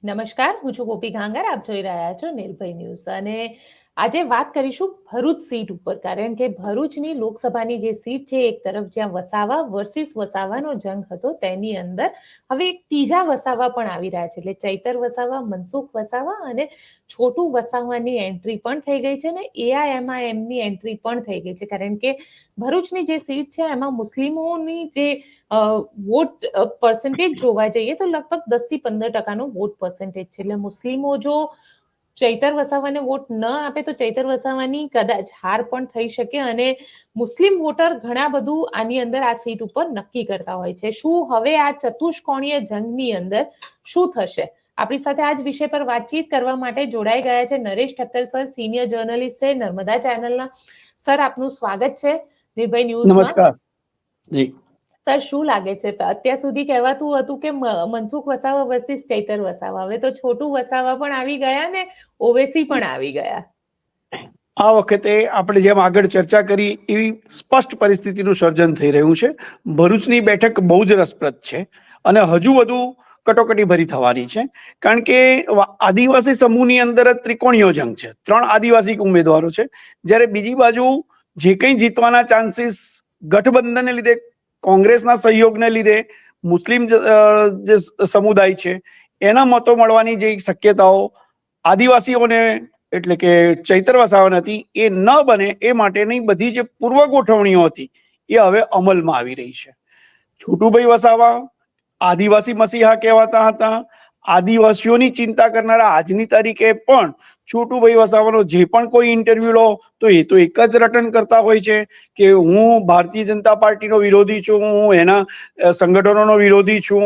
નમસ્કાર, હું છું ગોપી ઘાંગર. આપ જોઈ રહ્યા છો નિર્ભય ન્યૂઝ. અને આજે વાત કરીશું ભરૂચ સીટ ઉપર, કારણ કે ભરૂચની લોકસભાની જે સીટ છે, એક તરફ જ્યાં વસાવા વર્સિસ વસાવાનો જંગ હતો, તેની અંદર હવે એક ત્રીજા વસાવા પણ આવી રહ્યા છે. એટલે ચૈતર વસાવા, મનસુખ વસાવા અને છોટુ વસાવાની એન્ટ્રી પણ થઈ ગઈ છે અને એઆઈએમઆઈએમની એન્ટ્રી પણ થઈ ગઈ છે. કારણ કે ભરૂચની જે સીટ છે એમાં મુસ્લિમોની જે વોટ પર્સન્ટેજ જોવા જઈએ તો લગભગ 10 થી 15% વોટ પર્સન્ટેજ છે. એટલે મુસ્લિમો જો ચૈતર વસાવાને વોટ ન આપે તો ચૈતર વસાવાની કદાચ હાર પણ થઈ શકે અને મુસ્લિમ વોટર ઘણા બધું આની અંદર આ સીટ ઉપર નક્કી કરતા હોય છે. શું હવે આ ચતુષ્કોણીય જંગની અંદર શું થશે? આપણી સાથે આજ વિષય પર વાતચીત કરવા માટે જોડાઈ ગયા છે Naresh Thakkar sir, senior journalist છે નર્મદા ચેનલના. સર, આપનું સ્વાગત છે નિર્ભય ન્યૂઝમાં. નમસ્કાર જી. સર, શું લાગે છે, અત્યાર સુધી કહેવાતું હતું કે મનસુખ વસાવા વર્સિસ ચૈતર વસાવા, હવે તો છોટુ વસાવા પણ આવી ગયા ને ઓવેસી પણ આવી ગયા. આ વખતે આપણે જેમ આગળ ચર્ચા કરી એવી સ્પષ્ટ પરિસ્થિતિનું સર્જન થઈ રહ્યું છે. ભરૂચની બેઠક બહુ જ રસપ્રદ છે અને હજુ વધુ કટોકટી ભરી થવાની છે, કારણ કે આદિવાસી સમૂહની અંદર જ ત્રિકોણીય જંગ છે. 3 આદિવાસી ઉમેદવારો છે, જ્યારે બીજી બાજુ જે કંઈ જીતવાના ચાન્સીસ ગઠબંધનને લીધે, કોંગ્રેસના સહયોગને લીધે મુસ્લિમ જે સમુદાય છે એના મતો મળવાની જે શક્યતાઓ આદિવાસીઓને એટલે કે ચૈતર વસાવા હતી એ ન બને એ માટેની બધી જે પૂર્વ ગોઠવણીઓ હતી એ હવે અમલમાં આવી રહી છે. છોટુભાઈ વસાવા આદિવાસી મસીહા કહેવાતા હતા. આદિવાસીઓની ચિંતા કરનારા આજની તારીખે પણ છોટુભાઈ વસાવાનો જે પણ કોઈ ઇન્ટરવ્યુ લો તો એ તો એક જ રટન કરતા હોય છે કે હું ભારતીય જનતા પાર્ટીનો વિરોધી છું, હું એના સંગઠનોનો વિરોધી છું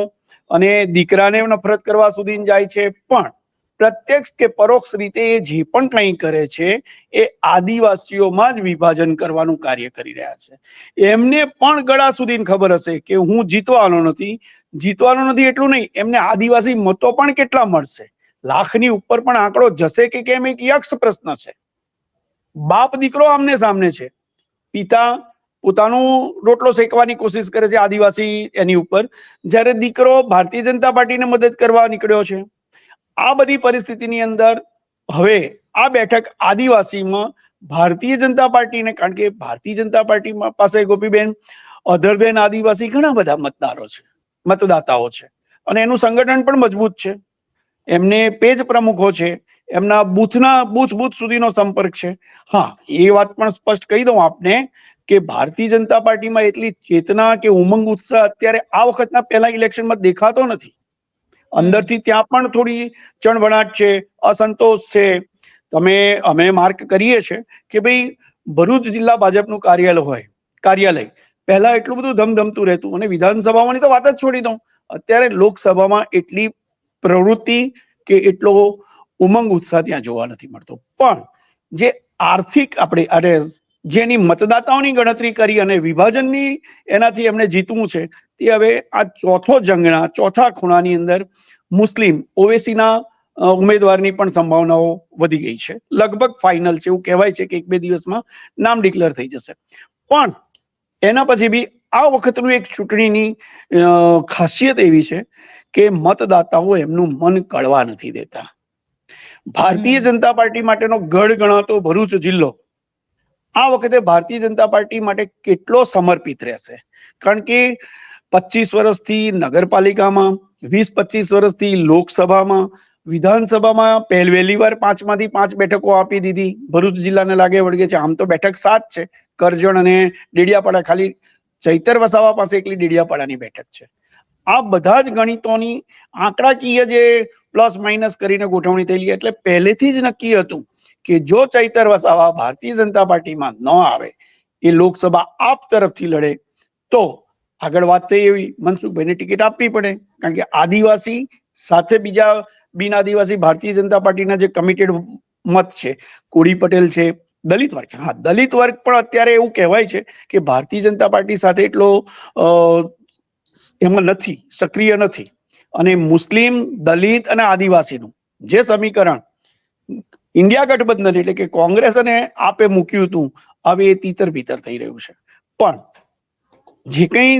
અને દીકરાને નફરત કરવા સુધી જાય છે. પણ પ્રત્યક્ષ કે પરોક્ષ રીતે એ જે પણ કંઈ કરે છે એ આદિવાસીઓમાં જ વિભાજન કરવાનું કાર્ય કરી રહ્યા છે. એમને પણ ગળા સુધી ખબર હશે કે હું જીતવાનો નથી એટલું નહીં, એમને આદિવાસી મતો પણ કેટલા મળશે, લાખની ઉપર પણ આંકડો જશે કે કેમ, એક યક્ષ પ્રશ્ન છે. બાપ દીકરો આમને સામને છે. પિતા પોતાનું રોટલો શેકવાની કોશિશ કરે છે આદિવાસી એની ઉપર, જ્યારે દીકરો ભારતીય જનતા પાર્ટીને મદદ કરવા નીકળ્યો છે. આ બધી પરિસ્થિતિની અંદર હવે આ બેઠક આદિવાસીમાં ભારતીય જનતા પાર્ટીને, કારણ કે ભારતીય જનતા પાર્ટી પાસે ગોપીબેન અધર દેન આદિવાસી ઘણા બધા મતદાતાઓ છે અને એનું સંગઠન પણ મજબૂત છે. એમને પેજ પ્રમુખો છે, એમના બૂથ સુધીનો સંપર્ક છે. હા, એ વાત પણ સ્પષ્ટ કહી દઉં આપને કે ભારતીય જનતા પાર્ટીમાં એટલી ચેતના કે ઉમંગ ઉત્સાહ અત્યારે આ વખતના પહેલા ઇલેક્શનમાં દેખાતો નથી. અંદરથી ત્યાં પણ થોડી ચણભણાટ છે, અસંતોષ છે. અમે માર્ક કરીએ છીએ કે ભાઈ ભરૂચ જિલ્લા ભાજપનું કાર્યાલય પહેલા એટલું બધું ધમધમતું રહેતું અને વિધાનસભામાંની તો વાત જ છોડી દઉં, અત્યારે લોકસભામાં એટલી પ્રવૃત્તિ કે એટલો ઉમંગ ઉત્સાહ ત્યાં જોવા નથી મળતો. પણ જે આર્થિક આપણે જેની મતદાતાઓની ગણતરી કરી અને વિભાજનની એનાથી એમને જીતવું છે, તે હવે આ ચોથા ખૂણાની અંદર મુસ્લિમ ઓવેસીના ઉમેદવારની પણ સંભાવનાઓ વધી ગઈ છે. લગભગ ફાઇનલ છે, એવું કહેવાય છે કે 1-2 દિવસમાં નામ ડિક્લેર થઈ જશે. પણ એના પછી બી આ વખતનું એક ચૂંટણીની ખાસિયત એવી છે કે મતદાતાઓ એમનું મન કળવા નથી દેતા. ભારતીય જનતા પાર્ટી માટેનો ગઢ ગણાતો ભરૂચ જિલ્લો આ વખતે ભારતીય જનતા પાર્ટી માટે કેટલો સમર્પિત રહેશે, કારણ કે 25 વર્ષથી નગરપાલિકામાં, 20-25 વર્ષથી લોકસભામાં, વિધાનસભામાં વહેલી વાર 5માંથી 5 બેઠકો આપી દીધી. ભરૂચ જિલ્લાને લાગે વળગે છે. આમ તો બેઠક 7 છે, કરજણ અને ડેડિયાપાડા. ખાલી ચૈતર વસાવા પાસે એકલી ડેડિયાપાડાની બેઠક છે. આ બધા જ ગણિતોની આંકડાકીય જે પ્લસ માઇનસ કરીને ગોઠવણી થયેલી, એટલે પહેલેથી જ નક્કી હતું કે જો ચૈતર વસાવા ભારતીય જનતા પાર્ટીમાં ન આવે, એ લોકસભા આપ તરફથી લડે, તો આગળ વાત થઈ એવી મનસુખભાઈને ટિકિટ આપવી પડે, કારણ કે આદિવાસી સાથે બીજા બિન આદિવાસી ભારતીય જનતા પાર્ટીના જે કમિટેડ મત છે, કોળી પટેલ છે, દલિત વર્ગ, હા દલિત વર્ગ પણ અત્યારે એવું કહેવાય છે કે ભારતીય જનતા પાર્ટી સાથે એટલો એમાં નથી, સક્રિય નથી. અને મુસ્લિમ, દલિત અને આદિવાસીનું જે સમીકરણ ઇન્ડિયા ગઠબંધન એટલે કે કોંગ્રેસ અને આપે મૂક્યું હતું, હવે એ તીતર ભીતર થઈ રહ્યું છે. પણ જે કંઈ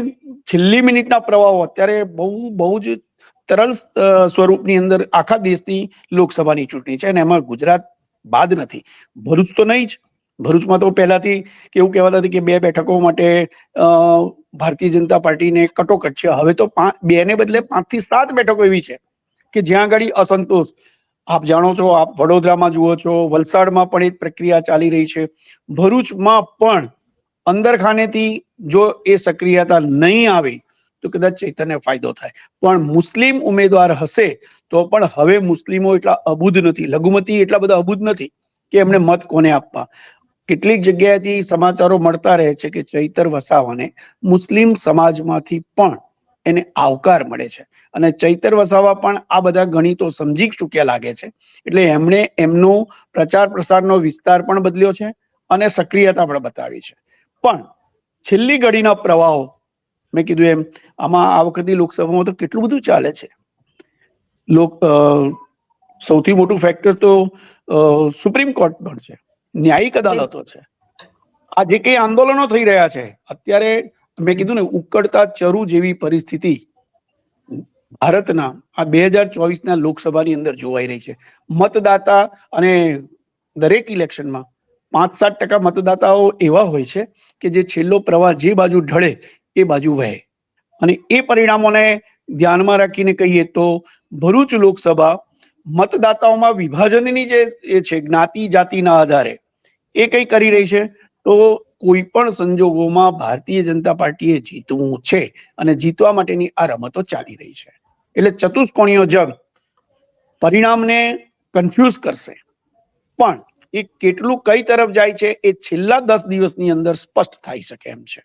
છેલ્લી મિનિટના પ્રવાહો અત્યારે બહુ જ તરલ સ્વરૂપની અંદર આખા દેશની લોકસભાની ચૂંટણી છે અને એમાં ગુજરાત બાદ નથી. ભરૂચ તો નહીં જ. ભરૂચમાં તો પહેલાથી કેવું કહેવાતું હતું કે 2 બેઠકો માટે ભારતીય જનતા પાર્ટીને કટોકટ છે. હવે તો 2 ને બદલે 5 થી 7 બેઠકો એવી છે કે જ્યાં આગળ અસંતોષ, આપ જાણો છો, આપ વડોદરામાં જુઓ છો, વલસાડમાં પણ એક પ્રક્રિયા ચાલી રહી છે. ભરૂચમાં પણ અંદરખાનેથી જો એ સક્રિયતા નહીં આવે તો કદાચ ચૈતરને ફાયદો થાય. પણ મુસ્લિમ ઉમેદવાર હશે તો પણ હવે મુસ્લિમો એટલા અબુધ નથી, લઘુમતી એટલા બધા અબુધ નથી કે એમને મત કોને આપવા. કેટલીક જગ્યાએથી સમાચારો મળતા રહે છે કે ચૈતર વસાવાને મુસ્લિમ સમાજમાંથી પણ એને આવકાર મળે છે અને ચૈતર વસાવા પણ આ બધા ગણિતો સમજી ચૂક્યા લાગે છે. એટલે એમણે એમનો પ્રચાર પ્રસારનો વિસ્તાર પણ બદલ્યો છે અને સક્રિયતા પણ બતાવી છે. પણ છેલ્લી ઘડીના પ્રવાહો, મેં કીધું એમ, આમાં આ વખતે લોકસભામાં તો કેટલું બધું ચાલે છે. સૌથી મોટું ફેક્ટર તો સુપ્રીમ કોર્ટ પણ છે, ન્યાયિક અદાલતો છે. આ જે કઈ આંદોલનો થઈ રહ્યા છે અત્યારે, મેં કીધું ને, ઉકળતા ચરુ જેવી પરિસ્થિતિ ભારતના આ 2024ના લોકસભાની અંદર જોવાઈ રહી છે. મતદાતા, અને દરેક ઇલેક્શનમાં 5-7% મતદાતાઓ એવા હોય છે કે જે છેલ્લો પ્રવાહ જે બાજુ ઢળે એ બાજુ વહે. અને એ પરિણામોને ધ્યાનમાં રાખીને કહીએ તો ભરૂચ લોકસભા મતદાતાઓમાં વિભાજનની જે એ છે, જ્ઞાતિ જાતિના આધારે એ કઈ કરી રહી છે, તો કોઈ પણ સંજોગોમાં ભારતીય જનતા પાર્ટીએ જીતવું છે અને જીતવા માટેની આ રમતો ચાલી રહી છે. એટલે ચતુષ્કોણીય જંગ પરિણામને કન્ફ્યુઝ કરશે, પણ એ કેટલું કઈ તરફ જાય છે એ છેલ્લા 10 દિવસની અંદર સ્પષ્ટ થઈ શકે એમ છે.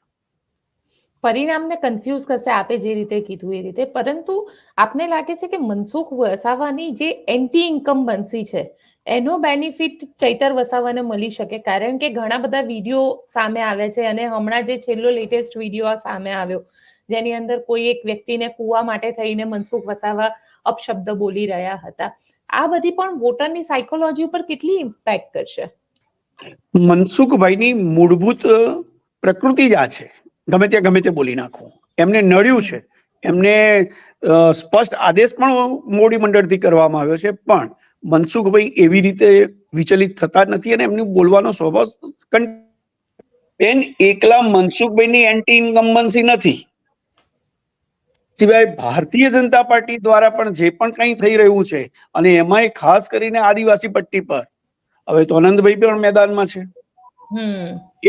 પરિણામને કન્ફ્યુઝ કરશે, આપે જે રીતે કીધું એ રીતે. પરંતુ આપને લાગે છે કે મનસુખ વસાવાની જે એન્ટી ઇન્કમ્બન્સી છે એનો બેનિફિટ ચૈતર વસાવાને મળી શકે? કારણ કે ઘણા બધા વિડીયો સામે આવે છે અને હમણાં જે છેલ્લો લેટેસ્ટ વિડીયો સામે આવ્યો જેની અંદર કોઈ એક વ્યક્તિને કૂવા માટે થઈને મનસુખ વસાવા અપશબ્દ બોલી રહ્યા હતા, આ બધી પણ વોટરની સાયકોલોજી ઉપર કેટલી ઇમ્પેક્ટ કરશે? મનસુખભાઈની મૂળભૂત પ્રકૃતિ જ આ છે, ગમે ત્યાં ગમે તે બોલી નાખવું. એમને નડ્યું છે, એમને સ્પષ્ટ આદેશ પણ મોવડી મંડળથી કરવામાં આવ્યો છે, પણ મનસુખભાઈ એવી રીતે વિચલિત થતા નથી અને એમનું બોલવાનો સ્વભાવ એકલા મનસુખભાઈની એન્ટી ઇન્કમ્બન્સી નથી, સિવાય ભારતીય જનતા પાર્ટી દ્વારા પણ જે પણ કંઈ થઈ રહ્યું છે, અને એમાંય ખાસ કરીને આદિવાસી પટ્ટી પર, હવે તો આનંદભાઈ પણ મેદાનમાં છે.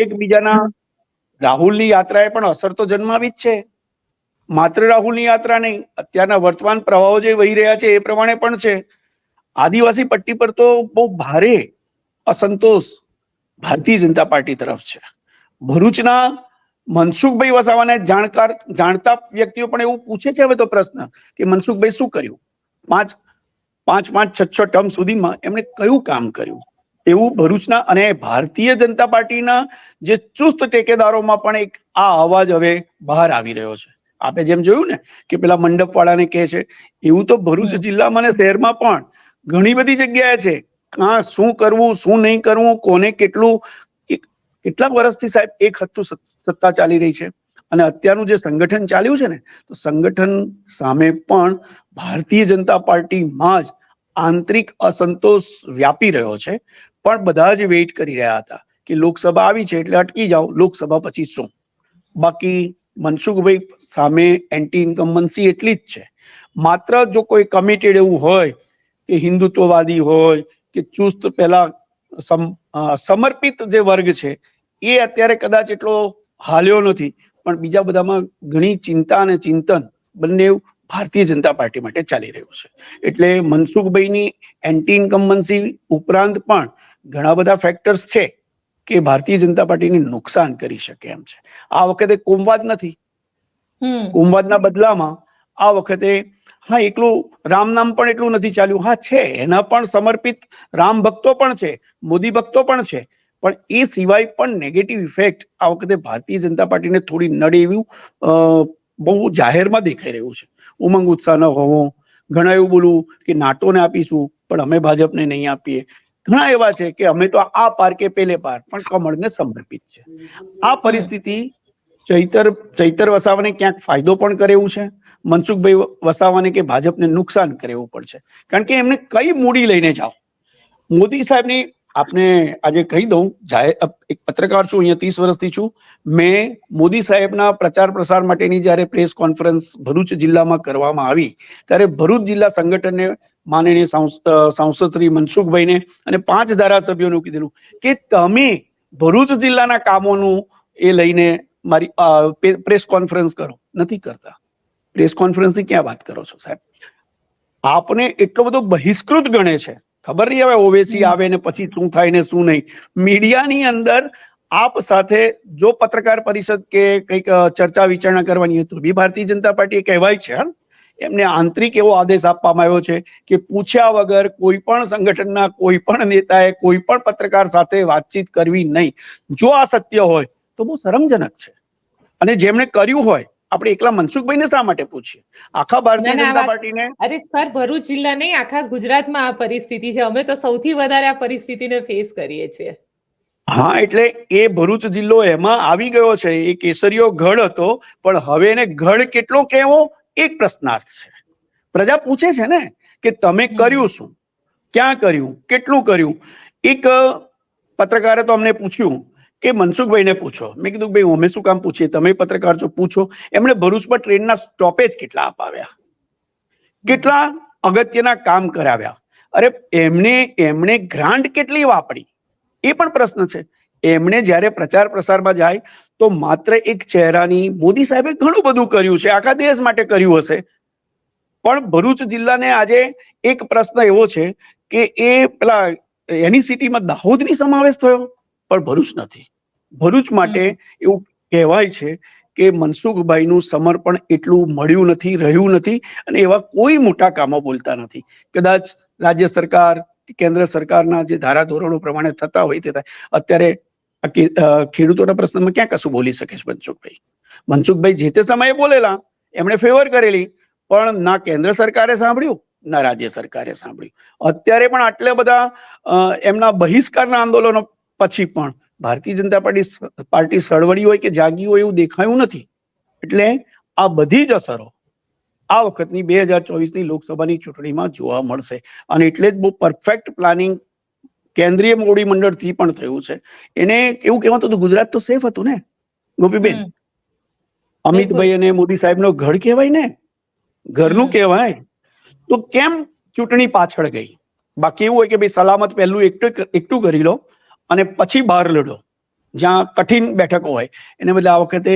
એકબીજાના રાહુલની યાત્રાએ પણ અસર તો જન્માવી જ છે. માત્ર રાહુલની યાત્રા નહીં, અત્યારના વર્તમાન પ્રવાહો જે વહી રહ્યા છે એ પ્રમાણે પણ છે. આદિવાસી પટ્ટી પર તો બહુ ભારે અસંતોષ ભારતીય જનતા પાર્ટી તરફ છે. ભરૂચના મનસુખભાઈ વસાવાને જાણતા વ્યક્તિઓ પણ એવું પૂછે છે હવે તો પ્રશ્ન કે મનસુખભાઈ શું કર્યું, 5-6 ટર્મ સુધીમાં એમણે કયું કામ કર્યું, એવું ભરૂચના અને ભારતીય જનતા પાર્ટીના જે ચુસ્ત ટેકેદારોમાં પણ એક આ અવાજ હવે બહાર આવી રહ્યો છે. આપે જેમ જોયું ને કે પેલા મંડપ વાળાને કહે છે, એવું તો ભરૂચ જિલ્લામાં અને શહેરમાં પણ ઘણી બધી જગ્યાએ છે. શું કરવું, શું નહીં કરવું, કોને કેટલું. કેટલાક વર્ષથી સાહેબ એક હત્તું સત્તા ચાલી રહી છે અને અત્યારનું જે સંગઠન ચાલ્યું છે ને, તો સંગઠન સામે પણ ભારતીય જનતા પાર્ટીમાં જ આંતરિક અસંતોષ વ્યાપી રહ્યો છે. પણ બધા જ વેઇટ કરી રહ્યા હતા કે લોકસભા આવી છે એટલે અટકી જાઓ, લોકસભા પછી શું. બાકી મનસુખભાઈ સામે એન્ટી ઇન્કમ્બન્સી એટલી જ છે. માત્ર જો કોઈ કમિટેડ એવું હોય કે હિન્દુત્વવાદી હોય કે ચુસ્ત પેલા સમર્પિત જે વર્ગ છે એ અત્યારે કદાચ એટલો હાલ્યો નથી, પણ બીજા બધામાં ઘણી ચિંતા અને ચિંતન બંને ભારતીય જનતા પાર્ટી માટે ચાલી રહ્યું છે. એટલે મનસુખભાઈની એન્ટી ઇન્કમ્બન્સી ઉપરાંત પણ ઘણા બધા ફેક્ટર્સ છે કે ભારતીય જનતા પાર્ટીને નુકસાન કરી શકે એમ છે. આ વખતે કોમવાદ નથી, કોમવાદના બદલામાં આ વખતે એકલું રામ નામ પણ એટલું નથી ચાલ્યું. છે, એના પણ સમર્પિત રામ ભક્તો પણ છે, મોદી ભક્તો પણ છે, પણ એ સિવાય પણ નેગેટિવ ઇફેક્ટ આ વખતે ભારતીય જનતા પાર્ટીને થોડી નડે એવું બહુ જાહેરમાં દેખાઈ રહ્યું છે. ઉમંગ ઉત્સાહ ન હોવો, ઘણા એવું બોલવું કે નાટોને આપીશું પણ અમે ભાજપને નહીં આપીએ. ઘણા એવા છે કે અમે તો આ પાર કે પેલે પાર, પણ કમળને સમર્પિત છે. આ પરિસ્થિતિ ચૈતર વસાવાને ક્યાંક ફાયદો પણ કરે એવું છે, મનસુખભાઈ વસાવાને કે ભાજપને નુકસાન કરે એવું પણ છે. કારણ કે એમને કઈ મૂડી લઈને જાઓ. મોદી સાહેબની આપને આજે કહી દઉં, એક પત્રકાર છું, અહીંયા 30 વર્ષથી છું. મેં મોદી સાહેબના પ્રચાર પ્રસાર માટેની જયારે પ્રેસ કોન્ફરન્સ ભરૂચ જિલ્લામાં કરવામાં આવી, ત્યારે ભરૂચ જિલ્લા સંગઠનને માનનીય સાંસદ શ્રી મનસુખભાઈને અને 5 ધારાસભ્યોનું કીધેલું કે તમે ભરૂચ જિલ્લાના કામોનું એ લઈને મારી પ્રેસ કોન્ફરન્સ કરો. નથી કરતા. પ્રેસ કોન્ફરન્સની ક્યાં વાત કરો છો સાહેબ? આપને એટલો બધો બહિષ્કૃત ગણે છે, ખબર નહીં હવે ઓવેસી આવે ને પછી શું થાય ને શું નહીં. મીડિયાની અંદર આપ સાથે જો પત્રકાર પરિષદ કે કંઈક ચર્ચા વિચારણા કરવાની હોય તો બી ભારતીય જનતા પાર્ટીએ કહેવાય છે, એમને આંતરિક એવો આદેશ આપવામાં આવ્યો છે કે પૂછ્યા વગર કોઈ પણ સંગઠનના કોઈ પણ નેતાએ કોઈ પણ પત્રકાર સાથે વાતચીત કરવી નહીં. જો આ સત્ય હોય તો બહુ શરમજનક છે. અને જેમણે કર્યું હોય, આપણે એકલા મનસુખભાઈને શા માટે પૂછીએ? આખા ભારતીય જનતા પાર્ટીને. અરે સર, ભરૂચ જિલ્લા નહીં, આખા ગુજરાતમાં આ પરિસ્થિતિ છે. અમે તો સૌથી વધારે આ પરિસ્થિતિને ફેસ કરીએ છીએ. હા, એટલે એ ભરૂચ જિલ્લો એમાં આવી ગયો છે. એ કેસરીયો ગઢ હતો, પણ હવે એને ગઢ કેટલો કહેવો એક પ્રશ્નાર્થ છે. પ્રજા પૂછે છે ને કે તમે કર્યું શું, ક્યાં કર્યું, કેટલું કર્યું. એક પત્રકારે તો અમને પૂછ્યું કે મનસુખભાઈને પૂછો. મેં કીધું ભાઈ અમે શું કામ પૂછીએ, તમે પત્રકાર છો, પૂછો. એમણે ભરૂચ પર ટ્રેનના સ્ટોપેજ કેટલા અપાવ્યા, કેટલા અગત્યના કામ કરાવ્યા. અરે એમણે ગ્રાન્ટ કેટલી વાપરી એ પણ પ્રશ્ન છે. એમણે જ્યારે પ્રચાર પ્રસારમાં જાય તો માત્ર એક ચહેરાની મોદી સાહેબે ઘણું બધું કર્યું છે, આખા દેશ માટે કર્યું હશે. પણ ભરૂચ જિલ્લાને આજે એક પ્રશ્ન એવો છે કે એ પેલા એની સિટીમાં દાહોદની સમાવેશ થયો, પણ ભરૂચ નથી. ભરૂચ માટે એવું કહેવાય છે કે મનસુખભાઈનું સમર્પણ એટલું મળ્યું નથી, રહ્યું નથી, અને એવા કોઈ મોટા કામો બોલતા નથી. કદાચ રાજ્ય સરકાર કેન્દ્ર સરકારના જે ધારાધોરણો પ્રમાણે થતા હોય તે થાય. અત્યારે ખેડૂતોના પ્રશ્નમાં ક્યાં કશું બોલી શકે છે મનસુખભાઈ? મનસુખભાઈ જે તે સમયે બોલેલા, એમણે ફેવર કરેલી, પણ ના કેન્દ્ર સરકારે સાંભળ્યું ના રાજ્ય સરકારે સાંભળ્યું. અત્યારે પણ આટલા બધા એમના બહિષ્કારના આંદોલનો પછી પણ ભારતીય જનતા પાર્ટી સળવડી હોય કે જાગી હોય એવું દેખાયું નથી. એટલે આ બધી જ અસરો આ વખતની 2024ની લોકસભાની ચૂંટણીમાં જોવા મળશે. અને એટલે જ બહુ પરફેક્ટ પ્લાનિંગ કેન્દ્રીય મોવડી મંડળથી પણ થયું છે. એને એવું કહેવાતું હતું ગુજરાત તો સેફ હતું ને ગોપીબેન. અમિતભાઈ અને મોદી સાહેબનો ગઢ કહેવાય ને, ઘરનું કહેવાય. તો કેમ ચૂંટણી પાછળ ગઈ? બાકી એવું હોય કે ભાઈ સલામત પહેલું એકઠું કરી લો અને પછી બહાર લડો, જ્યાં કઠિન બેઠકો હોય. એને બદલે આ વખતે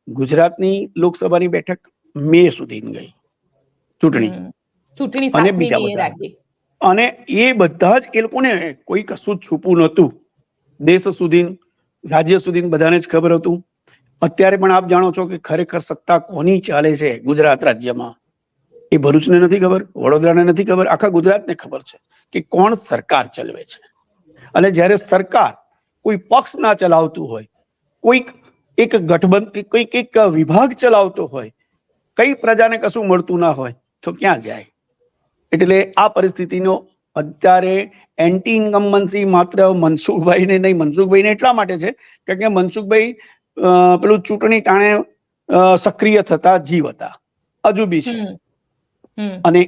ગુજરાતની લોકસભાની બેઠક મે સુધી ગઈ ચૂંટણી, અને બીજા બધા, અને એ બધા જ એ લોકોને કોઈ કશું જ છૂપું નહોતું. દેશ સુધી, રાજ્ય સુધી બધાને જ ખબર હતું. અત્યારે પણ આપ જાણો છો કે ખરેખર સત્તા કોની ચાલે છે ગુજરાત રાજ્યમાં. એ ભરૂચને નથી ખબર, વડોદરાને નથી ખબર, આખા ગુજરાતને ખબર છે કે કોણ સરકાર ચલાવે છે. અને જ્યારે સરકાર કોઈ પક્ષ ના ચલાવતું હોય, કોઈક એક ગઠબંધન, કોઈક એક વિભાગ ચલાવતો હોય, કઈ પ્રજાને કશું મળતું ના હોય તો ક્યાં જાય? એટલે આ પરિસ્થિતિનો અત્યારે એન્ટી ઇન્કમ્બન્સી માત્ર મનસુખભાઈને નહીં, મનસુખભાઈને એટલા માટે છે કારણ કે મનસુખભાઈ પેલું ચૂંટણી ટાણે સક્રિય થતા જીવ હતા, હજુ બી છે. અને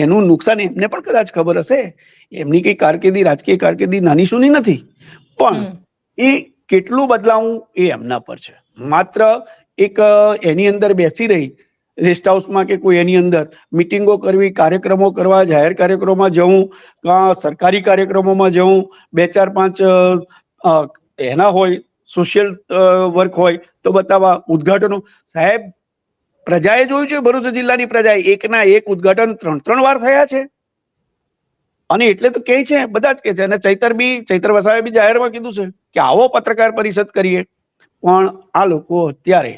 એનું નુકસાન એમને પણ કદાચ ખબર હશે. એમની કઈ કારકિર્દી, રાજકીય કારકિર્દી નાની સૂની નથી, પણ એ કેટલું બદલાવું એ એમના પર છે. માત્ર એક એની અંદર બેસી રહી રેસ્ટ હાઉસમાં કે કોઈ એની અંદર મિટિંગો કરવી, કાર્યક્રમો કરવા, જાહેર કાર્યક્રમોમાં જવું, સરકારી કાર્યક્રમોમાં જવું, 2-4-5 એના હોય, સોશિયલ વર્ક હોય તો બતાવવા, ઉદઘાટનો. સાહેબ, પ્રજાએ જોયું છે, ભરૂચ જિલ્લાની પ્રજાએ એકના એક ઉદઘાટન 3 વાર થયા છે. અને એટલે તો કહે છે, બધા જ કહે છે. અને ચૈતર વસાવે બી જાહેરમાં કીધું છે કે આવો પત્રકાર પરિષદ કરીએ. પણ આ લોકો અત્યારે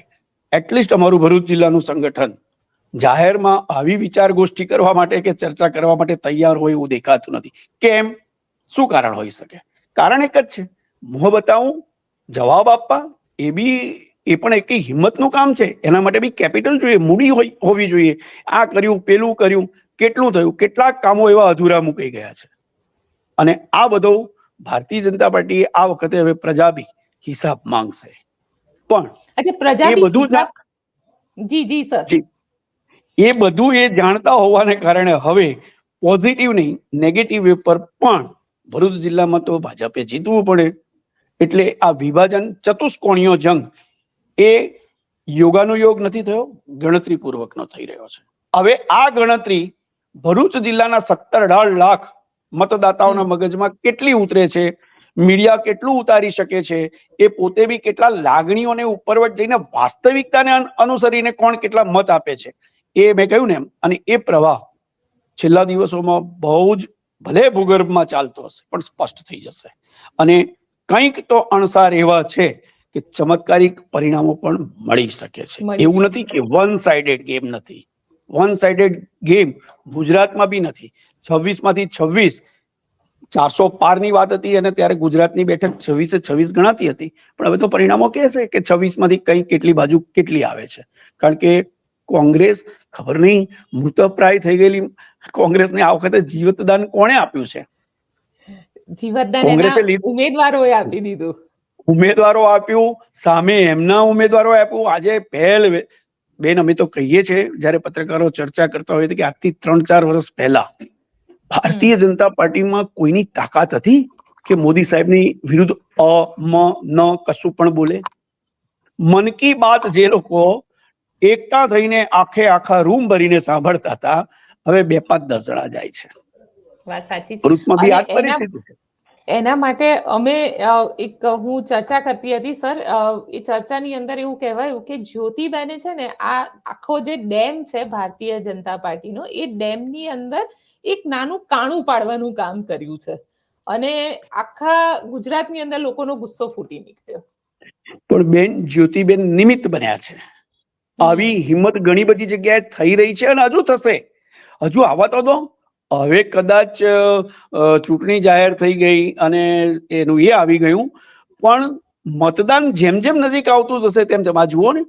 એટલીસ્ટ અમારું ભરૂચ જિલ્લાનું સંગઠન જાહેરમાં આવી વિચાર ગોષ્ઠી કરવા માટે કે ચર્ચા કરવા માટે તૈયાર હોય એવું દેખાતું નથી. કેમ? શું કારણ હોઈ શકે? કારણ એક જ છે, મોં બતાવું, જવાબ આપવા. એ પણ એક હિંમતનું કામ છે. એના માટે બી કેપિટલ જોઈએ, મૂડી હોવી જોઈએ. આ કર્યું, પેલું કર્યું, કેટલું થયું, કેટલાક કામો એવા અધૂરા મુકાઈ ગયા છે. અને આ બધો ભારતીય જનતા પાર્ટી આ વખતે હવે પ્રજા બી હિસાબ માંગશે. પણ अच्छा प्रजा એ भी બધું जी जी सर જી એ બધું એ જાણતા હોવાને કારણે હવે પોઝિટિવ નહીં નેગેટિવ વે પર પણ ભરૂચ જિલ્લામાં તો ભાજપે જીતવું પડે, એટલે આ વિભાજન ચતુષ્કોણીય જંગ એ યોગાનુયોગ નથી થયો, ગણતરીપૂર્વકનો થઈ રહ્યો છે. હવે આ ગણતરી ભરૂચ જિલ્લાના 17-18 લાખ મતદાતાઓના મગજમાં કેટલી ઉતરે છે, મીડિયા કેટલું ઉતારી શકે છે, એ પોતે બી કેટલા લાગણીઓને ઉપરવટ જઈને વાસ્તવિકતાને અનુસરીને કોણ કેટલા મત આપે છે, એ મેં કહ્યું ને એમ, અને એ પ્રવાહ છેલ્લા દિવસોમાં બહુ જ ભલે ભૂગર્ભમાં ચાલતો હશે પણ સ્પષ્ટ થઈ જશે. અને કંઈક તો અણસાર એવા છે કે ચમત્કારિક પરિણામો પણ મળી શકે છે. એવું નથી કે વન સાઇડેડ ગેમ નથી. વન સાઇડેડ ગેમ ગુજરાતમાં બી નથી. 26 માંથી 26 400 પારની વાત હતી અને ત્યારે ગુજરાતની બેઠક 26-26 ગણાતી હતી, પણ હવે તો પરિણામો કહે છે કે 26 માંથી કઈ કેટલી બાજુ કેટલી આવે છે. કારણ કે કોંગ્રેસ ખબર નહીં મૃતપ્રાય થઈ ગયેલી કોંગ્રેસને આ વખતે જીવતદાન કોણે આપ્યું છે? જીવતદાન એના ઉમેદવારોએ આપી દીધું. ઉમેદવારો આપ્યું, સામે એમના ઉમેદવારો આપ્યું. આજે પહેલ બેન અમે તો કહીએ છીએ જયારે પત્રકારો ચર્ચા કરતા હોય કે આજથી 3-4 વર્ષ પહેલા ભારતીય જનતા પાર્ટીમાં કોઈની તાકાત હતી કે મોદી સાહેબની વિરુદ્ધ ન કશું પણ બોલે? મન કી બાત જે લોકો એકઠા થઈને આખા રૂમ ભરીને સાંભળતા હતા, હવે 2-5-10 જણા જાય છે. વાત સાચી. ભરૂચમાં બી આ પરિસ્થિતિ છે. એના માટે અમે એક હું ચર્ચા કરતી હતી સર, એ ચર્ચાની અંદર એવું કહેવાયું કે જ્યોતિબેને છે ને આ આખો જે ડેમ છે ભારતીય જનતા પાર્ટીનો, એ ડેમની અંદર એક નાનું કાણું પાડવાનું કામ કર્યું છે અને આખા ગુજરાતની અંદર લોકોનો ગુસ્સો ફૂટી નીકળ્યો. પણ બેન જ્યોતિબેન નિમિત્ત બન્યા છે. આવી હિંમત ઘણી બધી જગ્યાએ થઈ રહી છે અને હજુ થશે. હજુ આવા તો દો. હવે કદાચ ચૂંટણી જાહેર થઈ ગઈ અને એનું એ આવી ગયું, પણ મતદાન જેમ જેમ નજીક આવતું જશે તેમ તેમ આ જુઓ ને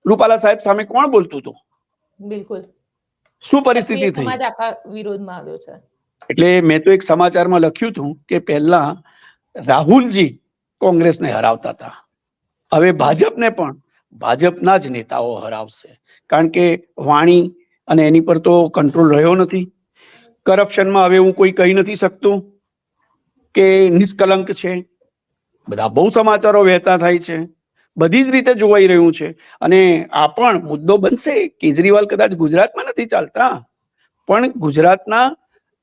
રૂપાલા સાહેબ સામે કોણ બોલતું હતું? બિલકુલ. શું પરિસ્થિતિ થઈ? સમાજ આખા વિરોધમાં આવ્યો છે. એટલે મેં તો એક સમાચારમાં લખ્યું હતું કે પહેલા રાહુલજી કોંગ્રેસને હરાવતા હતા, હવે ભાજપને પણ ભાજપના જ નેતાઓ હરાવશે. કારણ કે વાણી અને એની પર તો કંટ્રોલ રહ્યો નથી. કરપ્શનમાં હવે હું કોઈ કહી નથી શકતું કે નિષ્કલંક છે. બધા બહુ સમાચારો વહેતા થાય છે, બધી જ રીતે જોવાઈ રહ્યું છે. અને આ પણ મુદ્દો બનશે. કેજરીવાલ કદાચ ગુજરાતમાં નથી ચાલતા, પણ ગુજરાતના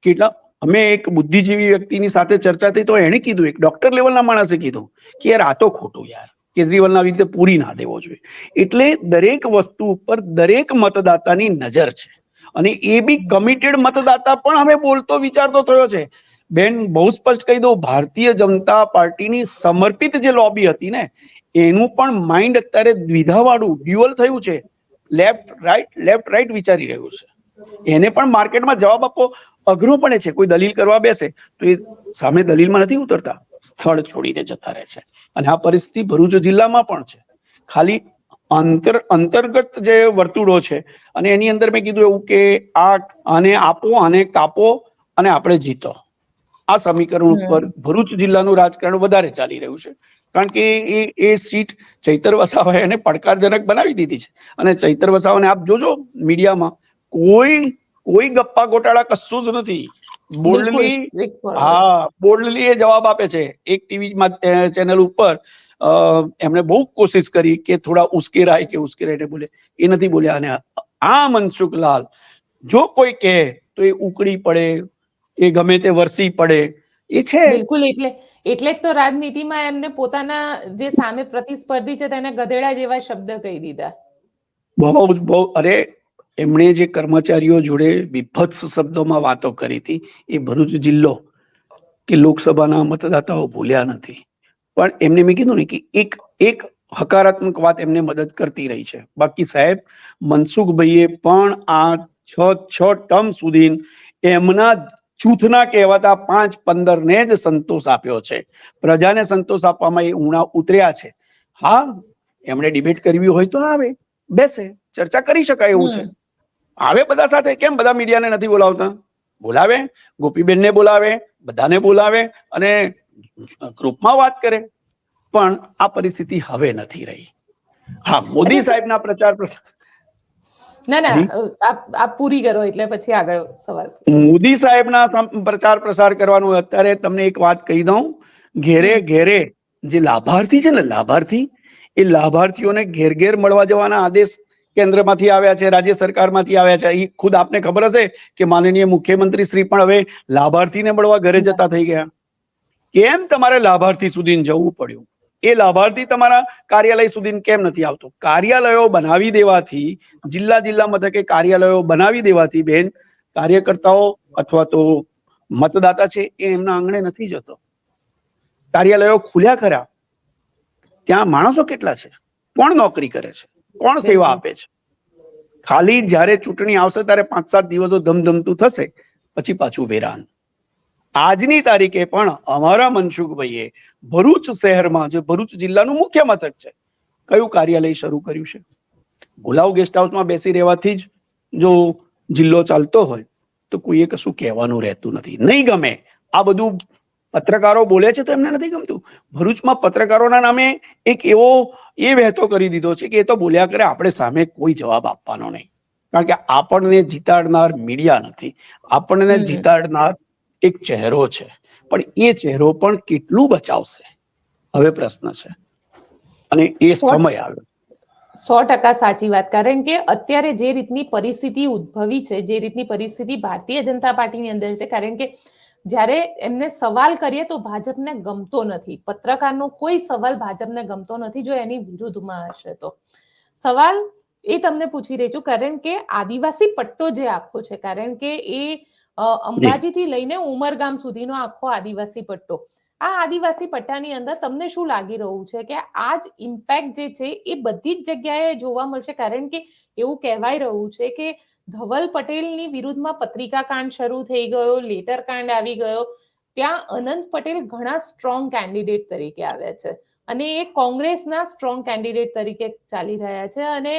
કેટલા, અમે એક બુદ્ધિજીવી વ્યક્તિની સાથે ચર્ચા થઈ તો એણે કીધું, એક ડોક્ટર લેવલના માણસે કીધું કે યાર આ તો ખોટું, યાર કેજરીવાલના આવી રીતે પૂરી ના દેવો જોઈએ. એટલે દરેક વસ્તુ ઉપર દરેક મતદાતાની નજર છે અને એ બી કમિટેડ મતદાતા પણ હવે બોલતો વિચારતો થયો છે. બેન બહુ સ્પષ્ટ કહી દઉં, ભારતીય જનતા પાર્ટીની સમર્પિત જે લોબી હતી ને એનું પણ માઇન્ડ અત્યારે દ્વિધાવાળું ડ્યુઅલ થયું છે. લેફ્ટ રાઈટ વિચારી રહ્યું છે. એને પણ માર્કેટમાં જવાબ આપવો અઘરો પડે છે. કોઈ દલીલ કરવા બેસે તો એ સામે દલીલમાં નથી ઉતરતા, સ્થળ છોડીને જતા રહે છે. અને આ પરિસ્થિતિ ભરૂચ જિલ્લામાં પણ છે. ખાલી અંતર્ગત જે વર્તુળો છે અને એની અંદર મેં કીધું એવું કે આને આપો, આને કાપો અને આપણે જીતો. આ સમીકરણ ઉપર ભરૂચ જિલ્લાનું રાજકારણ વધારે ચાલી રહ્યું છે. કારણ કે એ સીટ ચૈતર વસાવાએ એને પડકારજનક બનાવી દીધી છે. અને ચૈતર વસાવાને આપ જોજો મીડિયામાં કોઈ ગપ્પા ગોટાળા કશું જ નથી. બોલ્ડલી એ જવાબ આપે છે. એક ટીવી ચેનલ ઉપર એમણે બહુ કોશિશ કરી કે થોડા ઉશ્કેરાઈને બોલે, એ નથી બોલ્યા. અને આ મનસુખલાલ જો કોઈ કહે તો એ ઉકળી પડે, એ ગમે તે વરસી પડે, એ છે. બિલકુલ. એટલે જ તો રાજનીતિમાં એમને પોતાના જે સામે પ્રતિસ્પર્ધી છે તેને ગધેડા જેવા શબ્દ કહી દીધા. બહુ અરે એમણે જે કર્મચારીઓ જોડે વિભત્સ શબ્દોમાં વાતો કરી હતી એ ભરૂચ જિલ્લો કે લોકસભાના મતદાતાઓ ભૂલ્યા નથી. પણ એમને મેં કીધું ને કે એક હકારાત્મક વાત એમને મદદ કરતી રહી છે. બાકી સાહેબ મનસુખભાઈએ પણ આ 6 ટર્મ સુધી એમના જૂથના કહેવાતા 5-15 ને જ સંતોષ આપ્યો છે. પ્રજાને સંતોષ આપવામાં એ ઉણા ઉતર્યા છે. હા, એમણે ડિબેટ કરવી હોય તો આવે, બેસે, ચર્ચા કરી શકાય એવું છે. આવે બધા સાથે. કેમ બધા મીડિયાને નથી બોલાવતા? બોલાવે, ગોપીબેનને બોલાવે, બધાને બોલાવે અને ગ્રુપમાં વાત કરે. પણ આ પરિસ્થિતિ હવે નથી રહી. હા, મોદી અચ્છા, સાહેબના પ્રચાર પ્રસાર. ના ના, જી, આપ પૂરી કરો એટલે પછી આગળ સવાલ પૂછો. મોદી સાહેબના પ્રચાર પ્રસાર કરવાનું અત્યારે તમને એક વાત કહી દઉં. ઘેરે હમ. ઘેરે જે લાભાર્થી છે ને, લાભાર્થી, એ લાભાર્થીઓને ઘેર ઘેર મળવા જવાના આદેશ કેન્દ્રમાંથી આવ્યા છે, રાજ્ય સરકારમાંથી આવ્યા છે. એ ખુદ આપને ખબર હશે કે માનનીય મુખ્યમંત્રી શ્રી પણ હવે લાભાર્થીને મળવા ઘરે જતા થઈ ગયા. કેમ તમારે લાભાર્થી સુધી જવું પડ્યું? એ લાભાર્થી તમારા કાર્યાલય સુધી કેમ નથી આવતો? કાર્યાલયો બનાવી દેવાથી, જિલ્લા મથકે કાર્યાલયો બનાવી દેવાથી બેન, કાર્યકર્તાઓ અથવા તો મતદાતા છે એ એમના આંગણે નથી જતો. કાર્યાલયો ખુલ્યા ખરા, ત્યાં માણસો કેટલા છે, કોણ નોકરી કરે છે, કોણ સેવા આપે છે? ખાલી જ્યારે ચૂંટણી આવશે ત્યારે 5-7 દિવસો ધમધમતું થશે, પછી પાછું વેરાન. આજની તારીખે પણ અમારા મનસુખભાઈએ ભરૂચ શહેરમાં, જે ભરૂચ જિલ્લાનું મુખ્ય મથક છે, કયું કાર્યાલય શરૂ કર્યું છે? ભુલાવ ગેસ્ટ હાઉસમાં બેસી રહેવાથી જ જો જિલ્લો ચાલતો હોય તો કોઈએ કશું કહેવાનું રહેતું નથી. નહીં ગમે આ બધું પત્રકારો બોલે છે તો એમને નથી ગમતું. ભરૂચમાં પત્રકારોના નામે એક એવો વહેતો કરી દીધો છે કે એ તો બોલ્યા કરે, આપણે સામે કોઈ જવાબ આપવાનો નહીં. કારણ કે આપણને જીતાડનાર મીડિયા નથી, આપણને જીતાડનાર એક ચહેરો છે. પણ એ ચહેરો પણ કેટલું બચાવશે, હવે પ્રશ્ન છે. અને એ સમય આવ્યો. 100% સાચી વાત. કારણ કે અત્યારે જે રીતની પરિસ્થિતિ ઉદ્ભવી છે, જે રીતની પરિસ્થિતિ ભારતીય જનતા પાર્ટીની અંદર છે, કારણ કે જ્યારે એમને સવાલ કરીએ તો ભાજપને ગમતો નથી. પત્રકારનો કોઈ સવાલ ભાજપને ગમતો નથી જો એની વિરુદ્ધમાં હશે તો. સવાલ એ તમને પૂછી રહી છું, કારણ કે આદિવાસી પટ્ટો જે આખો છે, કારણ કે એ અંબાજીથી લઈને ઉમરગામ સુધીનો આખો આદિવાસી પટ્ટો, આ આદિવાસી પટ્ટાની અંદર તમને શું લાગી રહ્યું છે કે આ જ ઇમ્પેક્ટ જે છે એ બધી જ જગ્યાએ જોવા મળશે? કારણ કે એવું કહેવાય રહ્યું છે કે ધવલ પટેલની વિરુદ્ધમાં પત્રિકા કાંડ શરૂ થઈ ગયો, લેટર કાંડ આવી ગયો, ત્યાં અનંત પટેલ ઘણા સ્ટ્રોંગ કેન્ડિડેટ તરીકે આવ્યા છે અને એ કોંગ્રેસના સ્ટ્રોંગ કેન્ડિડેટ તરીકે ચાલી રહ્યા છે અને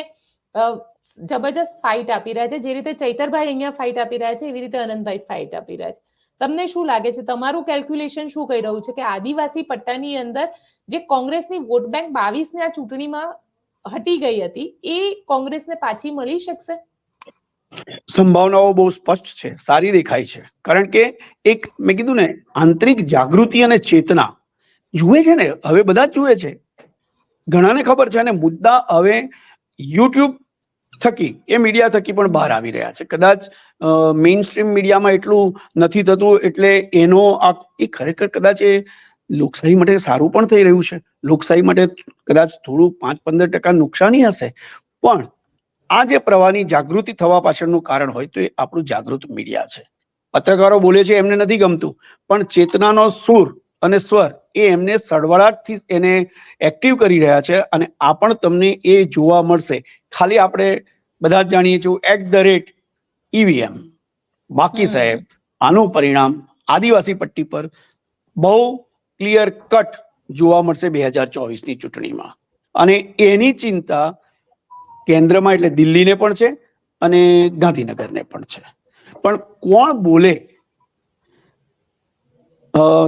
જબરજસ્ત ફાઇટ આપી રહ્યા છે. જે રીતે ચૈતરભાઈ અહીંયા ફાઇટ આપી રહ્યા છે, એવી રીતે અનંતભાઈ ફાઇટ આપી રહ્યા છે. તમને શું લાગે છે, તમારું કેલ્ક્યુલેશન શું કહી રહ્યું છે કે આદિવાસી પટ્ટાની અંદર જે કોંગ્રેસની વોટ બેંક 22ની આ ચૂંટણીમાં હટી ગઈ હતી, એ કોંગ્રેસને પાછી મળી શકશે? સંભાવનાઓ બહુ સ્પષ્ટ છે, સારી દેખાય છે. કારણ કે એક મેં કીધું ને, આંતરિક જાગૃતિ અને ચેતના જુએ છે ને, હવે બધા જ જુએ છે. ઘણાને ખબર છે અને મુદ્દા હવે યુટ્યુબ થકી, એ મીડિયા થકી પણ બહાર આવી રહ્યા છે. કદાચ મેઇન સ્ટ્રીમ મીડિયામાં એટલું નથી થતું, એટલે એનો એ ખરેખર કદાચ એ લોકશાહી માટે સારું પણ થઈ રહ્યું છે. લોકશાહી માટે કદાચ થોડું 5-15% નુકસાની હશે, પણ આ જે પ્રવાહની જાગૃતિ થવા પાછળનું કારણ હોય તો એ આપણું જાગૃત મીડિયા છે. પત્રકારો બોલે છે એમને નથી ગમતું, પણ ચેતનાનો સૂર અને સ્વર એ એમને સળવળાટથી એને એક્ટિવ કરી રહ્યા છે. અને આ પણ તમને એ જોવા મળશે. ખાલી આપણે બધા જ જાણીએ છીએ @EVM. બાકી સાહેબ, આનું પરિણામ આદિવાસી પટ્ટી પર બહુ ક્લિયર કટ જોવા મળશે 2024ની ચૂંટણીમાં. અને એની ચિંતા કેન્દ્રમાં એટલે દિલ્હીને પણ છે અને ગાંધીનગરને પણ છે. પણ કોણ બોલે,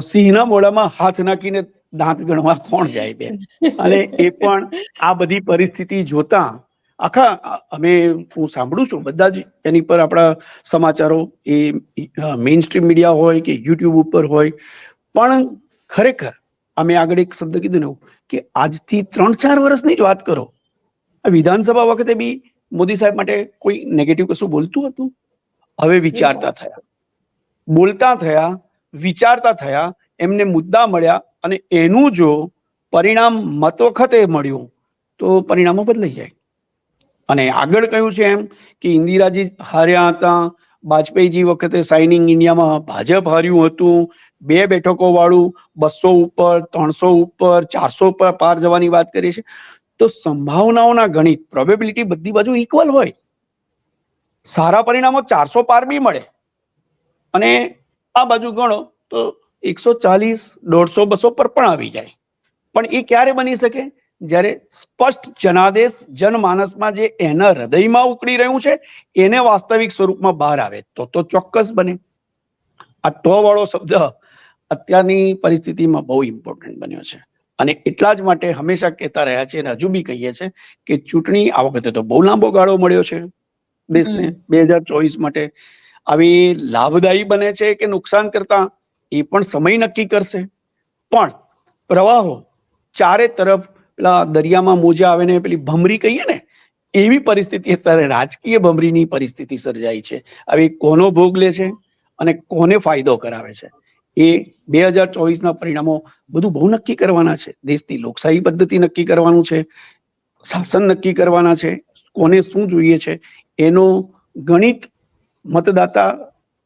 સિંહના મોઢામાં હાથ નાખીને દાંત ગણવા કોણ જાય બેન? અને એ પણ આ બધી પરિસ્થિતિ જોતા હું સાંભળું છું, બધા જ એની પર આપણા સમાચારો, એ મેઇન સ્ટ્રીમ મીડિયા હોય કે યુટ્યુબ ઉપર હોય, પણ ખરેખર અમે આગળ એક શબ્દ કીધું ને, કે આજથી 3-4 વર્ષની જ વાત કરો, વિધાનસભા વખતે બી મોદી સાહેબ માટે કોઈ નેગેટિવ કશું બોલતું હતું? હવે વિચારતા થયા, બોલતા થયા, વિચારતા થયા, એમને મુદ્દા મળ્યા અને એનું જો પરિણામ મત વખતે મળ્યું તો પરિણામો બદલાઈ જાય. અને આગળ કહ્યું છે એમ કે ઇન્દિરાજી હાર્યા હતા, વાજપેયીજી વખતે સાઇનિંગ ઇન્ડિયામાં ભાજપ હાર્યું હતું, 2 બેઠકો વાળું 200 ઉપર, 300 ઉપર, 400 પર પાર જવાની વાત કરી છે. તો સંભાવનાઓના ગણિત, પ્રોબેબિલિટી બધી બાજુ ઇક્વલ હોય. સારા પરિણામો 400 પાર બી મળે અને આ બાજુ ગણો તો 140, 150, 200 પર પણ આવી જાય. પણ એ ક્યારે બની શકે? જ્યારે સ્પષ્ટ જનાદેશ જનમાનસમાં જે એના હૃદયમાં ઉકળી રહ્યું છે એને વાસ્તવિક સ્વરૂપમાં બહાર આવે તો ચોક્કસ બને. આ તો વાળો શબ્દ અત્યારની પરિસ્થિતિમાં બહુ ઇમ્પોર્ટન્ટ બન્યો છે. અને એટલા જ માટે હંમેશા કહેતા રહ્યા છે અને હજુ બી કહીએ છે કે ચૂંટણી આ વખતે તો બહુ લાંબો ગાળો મળ્યો છે દેશને 2024 માટે. આવી લાભદાયી બને છે કે નુકસાન કરતા એ પણ સમય નક્કી કરશે. પણ પ્રવાહો ચારે તરફ પેલા દરિયામાં મોજા આવે ને પેલી ભમરી કહીએ ને એવી પરિસ્થિતિ અત્યારે રાજકીય ભમરીની પરિસ્થિતિ સર્જાઈ છે. હવે કોનો ભોગ લે છે અને કોને ફાયદો કરાવે છે એ 2024 પરિણામો બધું બહુ નક્કી કરવાના છે. દેશની લોકશાહી પદ્ધતિ નક્કી કરવાનું છે, શાસન નક્કી કરવાના છે, કોને શું જોઈએ છે એનો ગણિત મતદાતા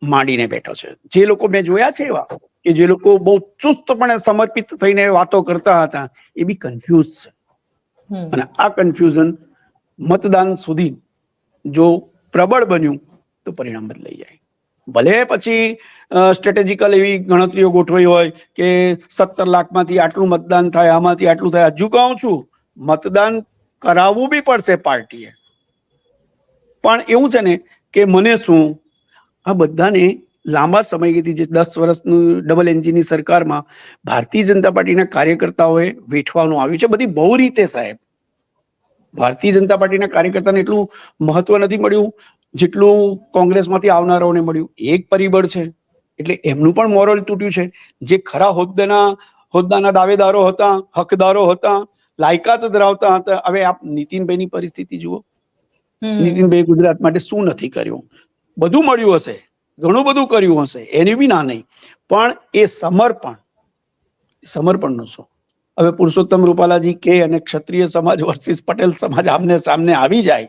માંડીને બેઠો છે. જે લોકો મેં જોયા છે એવા કે જે લોકો બહુ ચુસ્તપણે સમર્પિત થઈને વાતો કરતા હતા એ બી કન્ફ્યુઝ છે. અને આ કન્ફ્યુઝન મતદાન સુધી જો પ્રબળ બન્યું તો પરિણામ બદલાઈ જાય. ભલે પછી સ્ટ્રેટેજિકલ એવી ગણતરીઓ ગોઠવાઈ હોય કે 17 લાખમાંથી આટલું મતદાન થાય, આમાંથી આટલું થાય. હજુ કહું છું મતદાન કરાવવું બી પડશે પાર્ટીએ. પણ એવું છે ને કે મને શું આ બધાને લાંબા સમયથી જે 10 વર્ષનું ડબલ એન્જિનની સરકારમાં ભારતીય જનતા પાર્ટીના કાર્યકર્તાઓએ વેઠવાનું આવ્યું છે બધી બહુ રીતે સાહેબ. ભારતીય જનતા પાર્ટીના કાર્યકર્તાને એટલું મહત્વ નથી મળ્યું જેટલું કોંગ્રેસમાંથી આવનારાઓને મળ્યું. એક પરિબળ છે એટલે એમનું પણ મોરલ તૂટ્યું છે. જે ખરા હોદ્દાના દાવેદારો હતા, હકદારો હતા, લાયકાત ધરાવતા હતા. હવે આપ નીતિનભાઈની પરિસ્થિતિ જુઓ. નીતિનભાઈ ગુજરાત માટે શું નથી કર્યું? બધું મળ્યું હશે, ઘણું બધું કર્યું હશે, એની બી ના નહીં, પણ એ સમર્પણનું શું? હવે પુરુષોત્તમ રૂપાલાજી કે અને ક્ષત્રિય સમાજ વર્સિસ પટેલ સમાજ આમને સામને આવી જાય.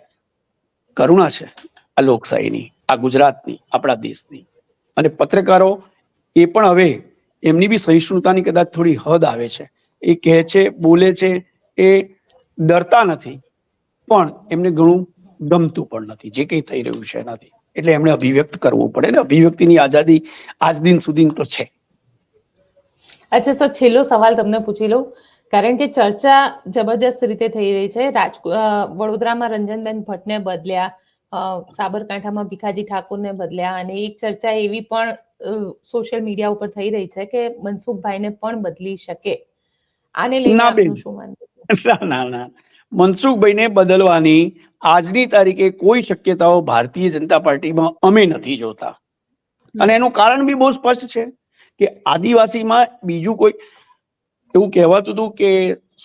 કરુણા છે આ લોકશાહીની, આ ગુજરાતની, આપણા દેશની. અને પત્રકારો એ પણ હવે એમની બી સહિષ્ણુતાની કદાચ થોડી હદ આવે છે. એ કહે છે, બોલે છે, એ ડરતા નથી, પણ એમને ઘણું ગમતું પણ નથી જે કંઈ થઈ રહ્યું છે એનાથી. એટલે એમણે અભિવ્યક્ત કરવું પડે ને અભિવ્યક્તિની આઝાદી આજ દિન સુધી તો છે. અચ્છા સર, છેલ્લો સવાલ તમને પૂછી લઉં, કારણ કે ચર્ચા જબરજસ્ત રીતે થઈ રહી છે. વડોદરામાં રંજનબેન ભટ્ટને બદલ્યા, સાબરકાંઠામાં ભીખાજી ઠાકોરને બદલ્યા, અને એક ચર્ચા એવી પણ સોશિયલ મીડિયા ઉપર થઈ રહી છે કે મનસુખભાઈને પણ બદલી શકે. આને લઈને આપનું શું માનવું? ના, મનસુખભાઈને બદલવાની આજની તારીખે કોઈ શક્યતાઓ ભારતીય જનતા પાર્ટીમાં અમે નથી જોતા. અને એનું કારણ બી બહુ સ્પષ્ટ છે કે આદિવાસીમાં બીજું કોઈ એવું કહેવાતું હતું કે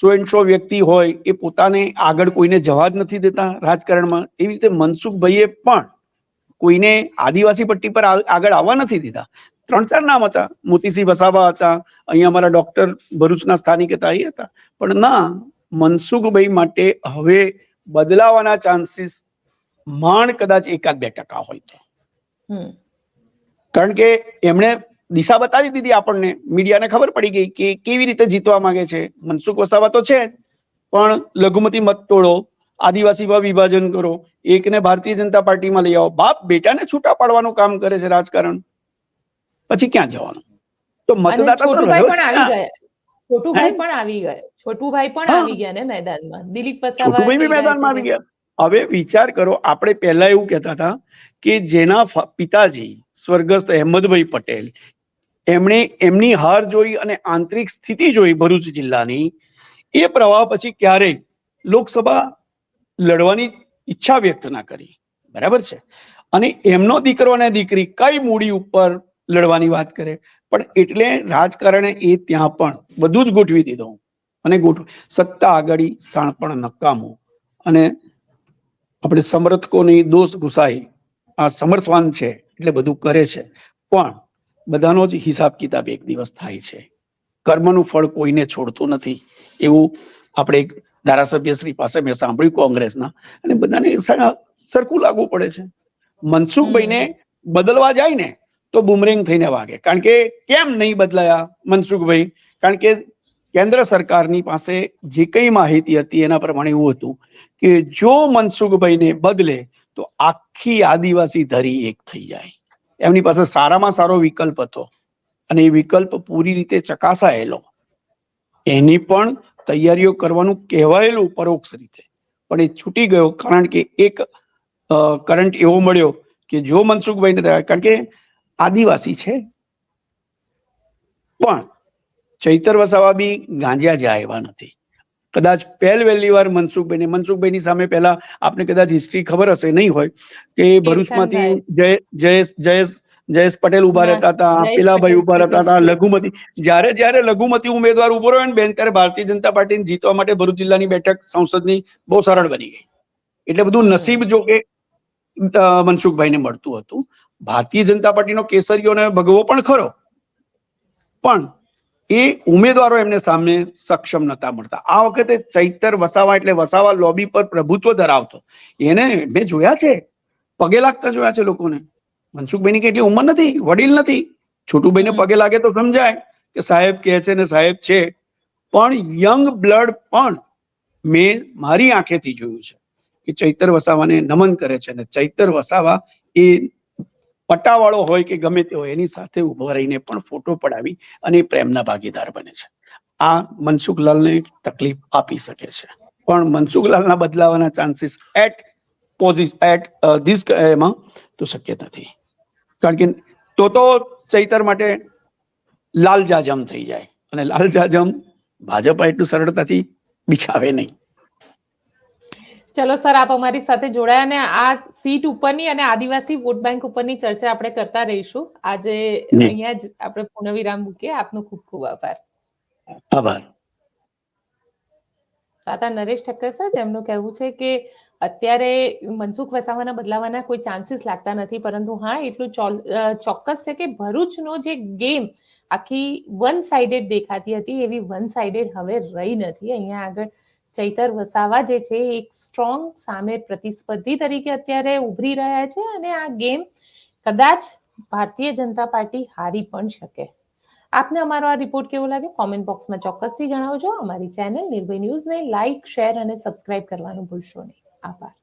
100 વ્યક્તિ હોય એ પોતાને આગળ કોઈને જવા જ નથી દેતા રાજકારણમાં. એવી રીતે મનસુખભાઈએ પણ કોઈને આદિવાસી પટ્ટી પર આગળ આવવા નથી દીધા. 3-4 નામ હતા, મોતીસિંહ વસાવા હતા, અહીંયા અમારા ડોક્ટર ભરૂચના સ્થાનિક હતા, એ હતા. પણ ના, મનસુખભાઈ માટે હવે બદલાવાના ચાન્સીસ માંડ કદાચ 1-2% હોય તો. કારણ કે એમણે દિશા બતાવી દીધી આપણને, મીડિયાને ખબર પડી ગઈ કે કેવી રીતે જીતવા માંગે છે. મનસુખ વસાવા તો છે જ, પણ લઘુમતી મત તોડો, આદિવાસીમાં વિભાજન કરો, એકને ભારતીય જનતા પાર્ટીમાં લઈ આવો. બાપ બેટાને છૂટા પાડવાનું કામ કરે છે રાજકારણ. પછી ક્યાં જવાનું? તો મતદાતા તો રહ્યો છે. છોટુભાઈ પણ આવી ગયા ને મેદાનમાં. દિલીપ વસાવા છોટુભાઈ બી મેદાનમાં આવી ગયા. હવે વિચાર કરો, આપણે પહેલા એવું કહેતા હતા કે જેના પિતાજી સ્વર્ગસ્થ અહેમદભાઈ પટેલ, એમણે એમની હાર જોઈ અને આંતરિક સ્થિતિ જોઈ ભરૂચ જિલ્લાની, એ પ્રવાહ પછી ક્યારેય લોકસભા લડવાની ઈચ્છા વ્યક્ત ના કરી. બરાબર છે. અને એમનો દીકરો અને દીકરી કઈ મૂડી ઉપર લડવાની વાત કરે. પણ એટલે રાજકારણે એ ત્યાં પણ બધું જ ગોઠવી દીધું. અને સત્તા આગળ શાણપણ નકામું. અને આપણે સમર્થકોની દોષ ઘુસાઈ, આ સમર્થવાન છે એટલે બધું કરે છે. પણ બધાનો જ હિસાબ કિતાબ એક દિવસ થાય છે. કર્મનું ફળ કોઈને છોડતું નથી એવું આપણે એક ધારાસભ્ય શ્રી પાસે મેં સાંભળ્યું કોંગ્રેસના, અને બધાને સરખું લાગવું પડે છે. મનસુખભાઈને બદલવા જાય ને તો બુમરેંગ થઈને વાગે. કારણ કે કેમ નહીં બદલાયા મનસુખભાઈ? કારણ કે કેન્દ્ર સરકારની પાસે જે કઈ માહિતી હતી એના પ્રમાણે એવું હતું કે જો મનસુખભાઈને બદલે તો આખી આદિવાસી ધરી એક થઈ જાય. એમની પાસે સારામાં સારો વિકલ્પ હતો અને એ વિકલ્પ પૂરી રીતે ચકાસાયેલો. એની પણ તૈયારીઓ કરવાનું કહેવાયેલું પરોક્ષ રીતે, પણ એ છૂટી ગયો. કારણ કે એક કરંટ એવો મળ્યો કે જો મનસુખભાઈને, કારણ કે આદિવાસી છે પણ ચૈતર વસાવા બી ગાંજ્યા જાય એવા નથી. કદાચ પહેલી વાર મનસુખભાઈની સામે પહેલા આપને કદાચ હિસ્ટ્રી ખબર હશે, નહીં હોય, કે ભરૂચમાંથી જયેશ પટેલ ઉભા રહેતા હતા, પેલા ભાઈ ઉભા રહેતા હતા, લઘુમતી. જ્યારે લઘુમતી ઉમેદવાર ઉભો રહ્યો ને બેન, ત્યારે ભારતીય જનતા પાર્ટીને જીતવા માટે ભરૂચ જિલ્લાની બેઠક સંસદની બહુ સરળ બની ગઈ. એટલે બધું નસીબ જો કે મનસુખભાઈને મળતું હતું. ભારતીય જનતા પાર્ટીનો કેસરીઓને ભગવો પણ ખરો, પણ એ ઉમેદવારો એમને સામે સક્ષમ નતા મળતા. આ વખતે ચૈતર વસાવા એટલે વસાવા લોબી પર પ્રભુત્વ ધરાવતો, એને મેં જોયા છે, પગે લાગતા જોયા છે લોકોને. મનસુખભાઈની કઈ એટલી ઉંમર નથી, વડીલ નથી. છોટુભાઈને પગે લાગે તો સમજાય કે સાહેબ કહે છે ને સાહેબ છે, પણ યંગ બ્લડ પણ મેં મારી આંખેથી જોયું છે કે ચૈતર વસાવાને નમન કરે છે. અને ચૈતર વસાવા એ પટ્ટાવાળો હોય કે ગમે તે હોય, એની સાથે ઉભો રહીને પણ ફોટો પડાવી અને પ્રેમના ભાગીદાર બને છે. આ મનસુખલાલને તકલીફ આપી શકે છે, પણ મનસુખલાલના બદલાવાના ચાન્સીસ એટ ધીસ એમાં તો શક્ય નથી. કારણ કે તો ચૈતર માટે લાલ જાજમ થઈ જાય, અને લાલ જાજમ ભાજપ એટલું સરળતાથી બિછાવે નહીં. ચલો સર, આપ અમારી સાથે જોડાયા અને આ સીટ ઉપરની અને આદિવાસી વોટ બેંક ઉપરની ચર્ચા આપણે કરતા રહીશું. આજે અહીંયા જ આપણે પૂર્ણવિરામ મૂકીએ. આપનો ખૂબ ખૂબ આભાર. આભાર. દાદા નરેશ ઠક્કર સર, જેમનું કહેવું છે કે અત્યારે મનસુખ વસાવાના બદલાવાના કોઈ ચાન્સીસ લાગતા નથી, પરંતુ હા એટલું ચોક્કસ છે કે ભરૂચનો જે ગેમ આખી વન સાઇડેડ દેખાતી હતી, એવી વન સાઇડેડ હવે રહી નથી. અહીંયા આગળ ચૈતર વસાવા જે છે એક સ્ટ્રોંગ સામે પ્રતિસ્પર્ધી તરીકે અત્યારે ઉભરી રહ્યા છે, અને આ ગેમ કદાચ ભારતીય જનતા પાર્ટી હારી પણ શકે. આપને અમારો આ રિપોર્ટ કેવો લાગે કોમેન્ટ બોક્સમાં ચોક્કસથી જણાવજો. અમારી ચેનલ નિર્ભય ન્યૂઝને લાઇક, શેર અને સબસ્ક્રાઇબ કરવાનું ભૂલશો નહીં. આભાર.